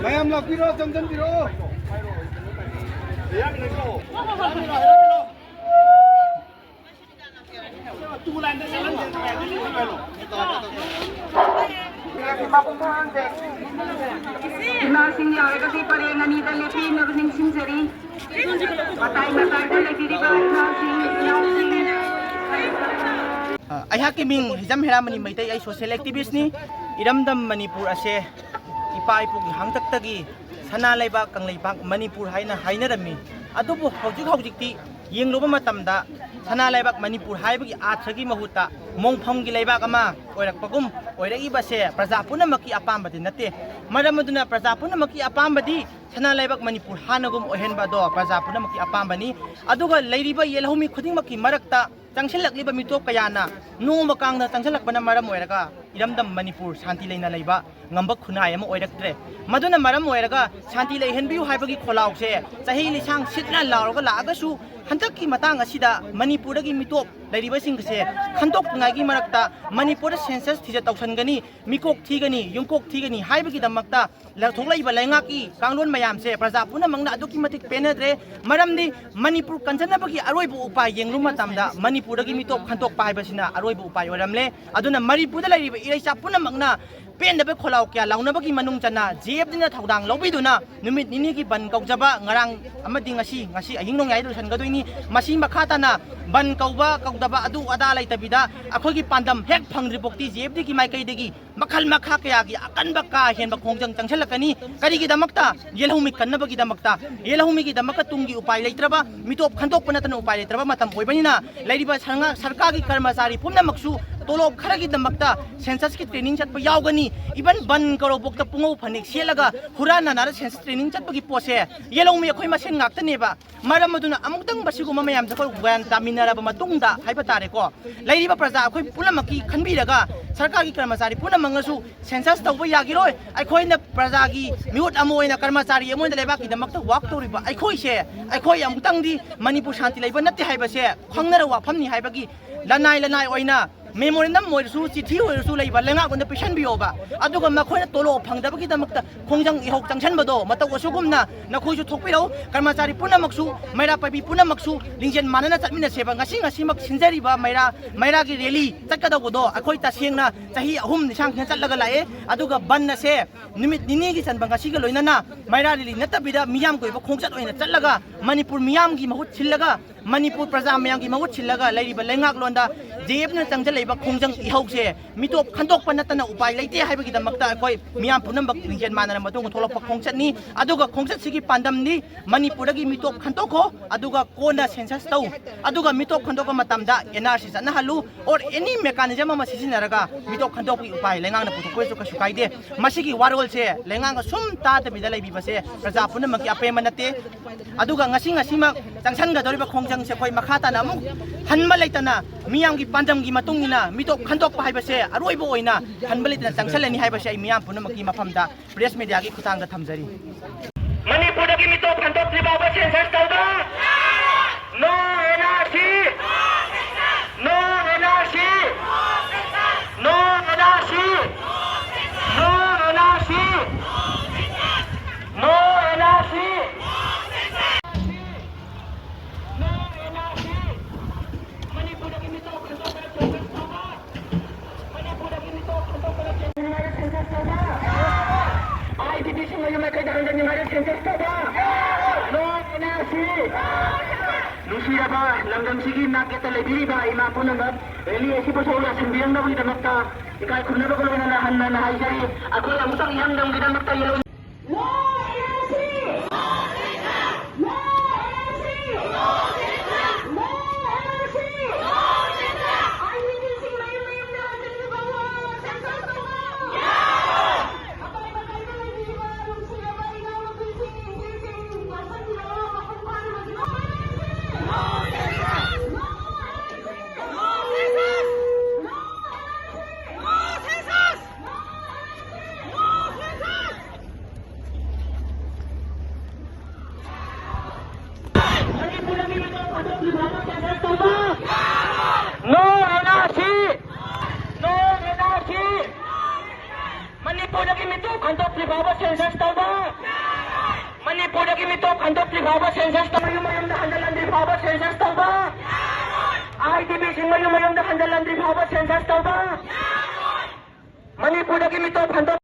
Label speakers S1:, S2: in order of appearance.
S1: Mayam lo piro jam piro.
S2: Imasing yawe kasi parengan ni dalepi na ning sinjari. Matay dalepi di ba imasing
S3: ꯑꯩꯍꯥꯛꯀꯤ ꯃꯤꯡ ꯍꯤꯖꯝ ꯍꯦꯔꯥꯃꯅꯤ ꯃꯩꯇꯩ ꯑꯩ social ꯑꯦꯛꯇꯤꯕꯤꯁꯅꯤ ꯏꯔꯝꯗꯝ ꯃꯅꯤꯄꯨꯔ ꯑꯁꯦ ꯏꯄꯥ ꯏꯄꯨꯒꯤ ꯍꯥꯡꯇꯛꯇꯒꯤ ꯁꯅꯥ ꯂꯩꯕꯥꯛ ꯀꯪꯂꯩꯄꯥꯛ ꯃꯅꯤꯄꯨꯔ ꯍꯥꯏꯅ ꯍꯥꯏꯅꯔꯝꯃꯤ ꯑꯗꯨꯕꯨ ꯍꯧꯖꯤꯛꯇꯤ ꯌꯦꯡꯂꯨꯕ ꯃꯇꯝꯗ ꯁꯅꯥ ꯂꯩꯕꯥꯛ ꯃꯅꯤꯄꯨꯔ ꯍꯥꯏꯕꯒꯤ ꯑꯥꯔꯊꯒꯤ ꯃꯍꯨꯠꯇ ꯃꯣꯡꯐꯝꯒꯤ ꯂꯩꯕꯥꯛ ꯑꯃ ꯑꯣꯏꯔꯛꯄꯒꯨꯝ ꯑꯣꯏꯔꯛꯏꯕꯁꯦ ꯄ꯭ꯔꯖꯥ ꯄꯨꯝꯅꯃꯛꯀꯤ ꯑꯄꯥꯝꯕꯗꯤ ꯅꯠꯇꯦ ꯃꯔꯝ ꯑꯗꯨꯅ ꯄ꯭ꯔꯖꯥ ꯄꯨꯝꯅꯃꯛꯀꯤ ꯑꯄꯥꯝꯕꯗꯤ ꯁꯅꯥ ꯂꯩꯕꯥꯛ ꯃꯅꯤꯄꯨꯔ ꯍꯥꯟꯅꯒꯨꯝ ꯑꯣꯏꯍꯟꯕ ꯑꯗꯣ ꯄ꯭ꯔꯖꯥ ꯄꯨꯝꯅꯃꯛꯀꯤ ꯑꯄꯥꯝꯕꯅꯤ ꯑꯗꯨꯒ ꯂꯩꯔꯤꯕ ꯌꯦꯜꯍꯧꯃꯤ ꯈꯨꯗꯤꯡꯃꯛꯀꯤ ꯃꯔꯛꯇ ꯆꯪꯁꯤꯜꯂꯛꯂꯤꯕ ꯃꯤꯇꯣꯞ ꯀꯌꯥꯅ ꯅꯣꯡꯃ ꯀꯥꯡꯅ ꯆꯪꯁꯤꯜꯂꯛꯄꯅ ꯃꯔꯝ ꯑꯣꯏꯔꯒ ꯏꯔꯝꯗꯝ ꯃꯅꯤꯄꯨꯔ ꯁꯥꯟꯇꯤ ꯂꯩꯅ ꯂꯩꯕ ꯉꯝꯕ ꯈꯨꯟꯅꯥꯏ ꯑꯃ ꯑꯣꯏꯔꯛꯇ꯭ꯔꯦ ꯃꯗꯨꯅ ꯃꯔꯝ ꯑꯣꯏꯔꯒ ꯁꯥꯟꯇꯤ ꯂꯩꯍꯟꯕꯤꯌꯨ ꯍꯥꯏꯕꯒꯤ ꯈꯣꯜꯂꯥꯎꯁꯦ ꯆꯍꯤ ꯂꯤꯁꯥꯡ ꯁꯤꯠꯅ ꯂꯥꯎꯔꯒ ꯂꯥꯛꯑꯒꯁꯨ ꯍꯟꯗꯛꯀꯤ ꯃꯇꯥꯡ ꯑꯁꯤꯗ ꯃꯅꯤꯄꯨꯔꯗꯒꯤ ꯃꯤꯇꯣꯞ ꯂꯩꯔꯤꯕꯁꯤꯡꯁꯦ ꯈꯟꯗꯣꯛꯅꯤꯡꯉꯥꯏꯒꯤ ꯃꯔꯛꯇ ꯃꯅꯤꯄꯨꯔꯗ ꯁꯦꯟꯁꯁ ꯊꯤꯖ ꯇꯧꯁꯟꯒꯅꯤ ꯃꯤꯀꯣꯛ ꯊꯤꯒꯅꯤ ꯌꯨꯝꯀꯣꯛ ꯊꯤꯒꯅꯤ ꯍꯥꯏꯕꯒꯤꯗꯃꯛꯇ ꯊꯣꯛꯂꯛꯏꯕ ꯂꯩꯉꯥꯛꯀꯤ ꯀꯥꯡꯂꯣꯟ ꯃꯌꯥꯝꯁꯦ ꯄ꯭ꯔꯖꯥ ꯄꯨꯝꯅꯃꯛꯅ ꯑꯗꯨꯛꯀꯤ ꯃꯇꯤꯛ ꯄꯦꯟꯅꯗ꯭ꯔꯦ ꯃꯔꯝꯗꯤ ꯃꯅꯤꯄꯨꯔ ꯀꯟꯖꯅꯕꯒꯤ ꯑꯔꯣꯏꯕ ꯎꯄꯥꯏ ꯌꯦꯡꯂꯨꯕ ꯃꯇꯝꯗ ꯃꯅꯤꯄꯨꯔꯗꯒꯤ ꯃꯤꯇꯣꯞ ꯈꯟꯗꯣꯛꯄ ꯍꯥꯏꯕꯁꯤꯅ ꯑꯔꯣꯏꯕ ꯎꯄꯥꯏ ꯑꯣꯏꯔꯝꯂꯦ ꯑꯗꯨꯅ ꯃꯅꯤꯄꯨꯔꯗ ꯂꯩꯔꯤꯕ ꯏꯔꯩꯆꯥ ꯄꯨꯝꯅꯃꯛꯅ ꯄꯦꯟꯗꯕ ꯈꯣꯜꯂꯥꯎ ꯀꯌꯥ ꯂꯥꯎꯅꯕꯒꯤ ꯃꯅꯨꯡ ꯆꯟꯅ JFDꯅ ꯊꯧꯗꯥꯡ ꯂꯧꯕꯤꯗꯨꯅ ꯅꯨꯃꯤꯠ ꯅꯤꯅꯤꯒꯤ ꯕꯟ ꯀꯧꯖꯕ ꯉꯔꯥꯡ ꯑꯃꯗꯤ ꯉꯁꯤ ꯑꯍꯤꯡ ꯅꯣꯡꯌꯥꯏꯗ ꯂꯣꯏꯁꯤꯟꯒꯗꯣꯏꯅꯤ ꯃꯁꯤ ꯃꯈꯥ ꯇꯥꯅ ꯕꯟ ꯀꯧꯕ ꯀꯧꯗꯕ ꯑꯗꯨ ꯑꯗꯥ ꯂꯩꯇꯕꯤꯗ ꯑꯩꯈꯣꯏꯒꯤ ꯄꯥꯟꯗꯝ ꯍꯦꯛ ꯐꯪꯗ꯭ꯔꯤꯐꯥꯎꯗꯤ JFDꯒꯤ ꯃꯥꯏꯀꯩꯗꯒꯤ ꯃꯈꯜ ꯃꯈꯥ ꯀꯌꯥꯒꯤ ꯑꯀꯟꯕ ꯀꯥ ꯍꯦꯟꯕ ꯈꯣꯡꯖꯪ ꯆꯪꯁꯤꯜꯂꯛꯀꯅꯤ ꯀꯔꯤꯒꯤꯗꯃꯛꯇ ꯌꯦꯜꯍꯧꯃꯤ ꯀꯟꯅꯕꯒꯤꯗꯃꯛꯇ ꯌꯦꯜꯍꯧꯃꯤꯒꯤꯗꯃꯛꯇ ꯇꯨꯡꯒꯤ ꯎꯄꯥꯏ ꯂꯩꯇ꯭ꯔꯕ ꯃꯤꯇꯣꯞ ꯈꯟꯗꯣꯛꯄ ꯅꯠꯇꯅ ꯎꯄꯥꯏ ꯂꯩꯇ꯭ꯔꯕ ꯃꯇꯝ ꯑꯣꯏꯕꯅꯤ나 ꯂꯩꯔꯤꯕ ꯁꯔꯀꯥꯔꯒꯤ ꯀꯔꯃꯆꯥꯔꯤ ꯄꯨꯝꯅꯃꯛꯁꯨ ꯇꯣꯂꯣꯞ ꯈꯔꯒꯤꯗꯃꯛꯇ ꯁꯦꯟꯁꯁꯀꯤ ꯇ꯭ꯔꯦꯅꯤꯡ ꯆꯠꯄ ꯌꯥꯎꯒꯅꯤ ꯏꯕꯟ ꯕꯟ ꯀꯧꯔꯕꯣꯛꯇ ꯄꯨꯡꯉꯧ ꯐꯅꯦꯛ ꯁꯦꯠꯂꯒ ꯍꯨꯔꯥꯟ ꯅꯥꯅꯥꯗ ꯁꯦꯟꯁꯁ ꯇ꯭ꯔꯦꯅꯤꯡ ꯆꯠꯄꯒꯤ ꯄꯣꯠꯁꯦ ꯌꯦꯜꯍꯧꯃꯤ ꯑꯩꯈꯣꯏ ꯃꯁꯦꯟ ꯉꯥꯛꯇꯅꯦꯕ ꯃꯔꯝ ꯑꯗꯨꯅ ꯑꯃꯨꯛꯇꯪ ꯃꯁꯤꯒꯨꯝꯕ ꯃꯌꯥꯝꯁꯦ ꯑꯩꯈꯣꯏ ꯒ꯭ꯌꯥꯟ ꯇꯥꯃꯤꯟꯅꯔꯕ ꯃꯇꯨꯡꯗ ꯍꯥꯏꯕ ꯇꯥꯔꯦꯀꯣ ꯂꯩꯔꯤꯕ ꯄ꯭ꯔꯖꯥ ꯑꯩꯈꯣꯏ ꯄꯨꯝꯅꯃꯛꯀꯤ ꯈꯟꯕꯤꯔꯒ ꯁꯔꯀꯥꯔꯒꯤ ꯀꯔꯃꯆꯥꯔꯤ ꯄꯨꯝꯅꯃꯛꯅꯁꯨ ꯁꯦꯟꯁꯁ ꯇꯧꯕ ꯌꯥꯈꯤꯔꯣꯏ ꯑꯩꯈꯣꯏꯅ ꯄ꯭ꯔꯖꯥꯒꯤ ꯃꯤꯍꯨꯠ ꯑꯃ ꯑꯣꯏꯅ ꯀꯔꯃꯆꯥꯔꯤ ꯑꯃ ꯑꯣꯏꯅ ꯂꯩꯕꯥꯛꯀꯤꯗꯃꯛꯇ ꯋꯥꯛ ꯇꯧꯔꯤꯕ ꯑꯩꯈꯣꯏ ꯑꯃꯨꯛꯇꯪꯗꯤ ꯃꯅꯤꯄꯨꯔ ꯁꯥꯟꯇꯤ ꯂꯩꯕ ꯅꯠꯇꯦ ꯍꯥꯏꯕꯁꯦ ꯈꯪꯅꯔ ꯋꯥꯐꯝꯅꯤ ꯍꯥꯏꯕꯒꯤ ꯂꯅꯥꯏ ꯑꯣꯏꯅ ꯃꯦꯃꯣꯔꯦꯟꯗꯝ ꯑꯣꯏꯔꯁꯨ ꯆꯤꯊꯤ ꯑꯣꯏꯔꯁꯨ ꯂꯩꯕ ꯂꯩꯉꯥꯛꯂꯣꯟꯗ ꯄꯤꯁꯟꯕꯤꯌꯣꯕ ꯑꯗꯨꯒ ꯃꯈꯣꯏꯅ ꯇꯣꯂꯣꯞ ꯐꯪꯗꯕꯒꯤꯗꯃꯛꯇ ꯈꯣꯡꯖꯪ ꯏꯍꯧ ꯆꯪꯁꯟꯕꯗꯣ ꯃꯇꯧ ꯑꯁꯨꯒꯨꯝꯅ ꯅꯈꯣꯏꯁꯨ ꯊꯣꯛꯄꯤꯔꯧ ꯀꯔꯃꯆꯥꯔꯤ ꯄꯨꯝꯅꯃꯛꯁꯨ ꯃꯩꯔꯥ ꯄꯥꯏꯕꯤ ꯄꯨꯝꯅꯃꯛꯁꯨ ꯂꯤꯡꯖꯦꯜ ꯃꯥꯟꯅꯅ ꯆꯠꯃꯤꯟꯅꯁꯦꯕ ꯉꯁꯤꯃꯛ ꯁꯤꯟꯖꯔꯤꯕ ꯃꯩꯔꯥꯒꯤ ꯔꯦꯂꯤ ꯆꯠꯀꯗꯧꯕꯗꯣ ꯑꯩꯈꯣꯏ ꯇꯁꯦꯡꯅ ꯆꯍꯤ 3 ꯅꯤꯁꯥꯡꯁꯤꯅ ꯆꯠꯂꯒ ꯂꯥꯛꯑꯦ ꯑꯗꯨꯒ ꯕꯟ ꯑꯁꯦ ꯅꯨꯃꯤꯠ ꯅꯤꯅꯤꯒꯤ ꯆꯟꯕ ꯉꯁꯤꯒ ꯂꯣꯏꯅꯅ ꯃꯩꯔꯥ ꯔꯦꯂꯤ ꯅꯠꯇꯕꯤꯗ ꯃꯤꯌꯥꯝ ꯀꯣꯏꯕ ꯈꯣꯡꯆꯠ ꯑꯣꯏꯅ ꯆꯠꯂꯒ ꯃꯅꯤꯄꯨꯔ ꯃꯤꯌꯥꯝꯒꯤ ꯃꯍꯨꯠ ꯁꯤꯜꯂꯒ ꯃꯅꯤꯄꯨꯔ ꯄ꯭ꯔꯖꯥ ꯃꯌꯥꯝꯒꯤ ꯃꯍꯨꯠ ꯁꯤꯜꯂꯒ ꯂꯩꯔꯤꯕ ꯂꯩꯉꯥꯛꯂꯣꯟꯗ JFDꯅ ꯆꯪꯖꯜꯂꯛꯏꯕ ꯈꯣꯡꯖꯪ 이하우세 미토 칸독 나타나 우파이 레이테 하이버기다막다 거의 미안 분음박 링젠 마나나 마동고 돌아파 공짜니 아두가 공짜치기 반담니 마니푸르기 미토 칸독고 아두가 꼬나 센서스타우 아두가 미토 칸독가 마탐다 NRC 잖아 할루 or any mechanism ama sisinaraga mitok khandok pi upai lengang na putukoi so kasu kaide masigi warol se lengang sum ta ta bidalai bi base praja punam ki ape manate aduga ngasi mak jangsan ga doriba khongjang se khoi makhata na mu hanma leitana miyam gi pandam gi matungina mitok khandok pa haibase aroibo oina hanma leitana jangsalani haibase ai miyam punam ki mafamda press media gi khutang da thamjari manipur gi mitok khandok li ba se sastauda no NRC no NRC no NRC no NRC no NRC Nusiraba, langgam sige nakita lebiriba ima punangab eli esi pasola simbiyang daw idamakta ikay kunaba ko na nahan na haisari ako ang utang ihandang idamakta yelo ꯃꯅꯤꯄꯨꯔꯗꯒꯤ ꯃꯤꯇꯣꯞ ꯈꯟꯗꯣꯛꯇ꯭ꯔꯤ ꯐꯥꯎꯕ census ꯇꯧꯕ ꯃꯅꯤꯄꯨꯔꯗꯒꯤ ꯃꯤꯇꯣꯞ ꯈꯟꯗꯣꯛꯇ꯭ꯔꯤ ꯐꯥꯎꯕ census ꯇꯧꯕ ꯃꯌꯨꯝꯗ ꯍꯟꯖꯤꯜꯍꯟꯗ꯭ꯔꯤ ꯐꯥꯎꯕ census ꯇꯧꯕ IDPꯁꯤꯡ ꯃꯌꯨꯝꯗ ꯍꯟꯖꯤꯜꯍꯟꯗ꯭ꯔꯤ ꯐꯥꯎꯕ ꯁꯦꯟꯁꯁ ꯇꯧꯕ ꯃꯅꯤꯄꯨꯔꯗꯒꯤ ꯃꯤꯇꯣꯞ ꯈꯟꯗꯣꯛ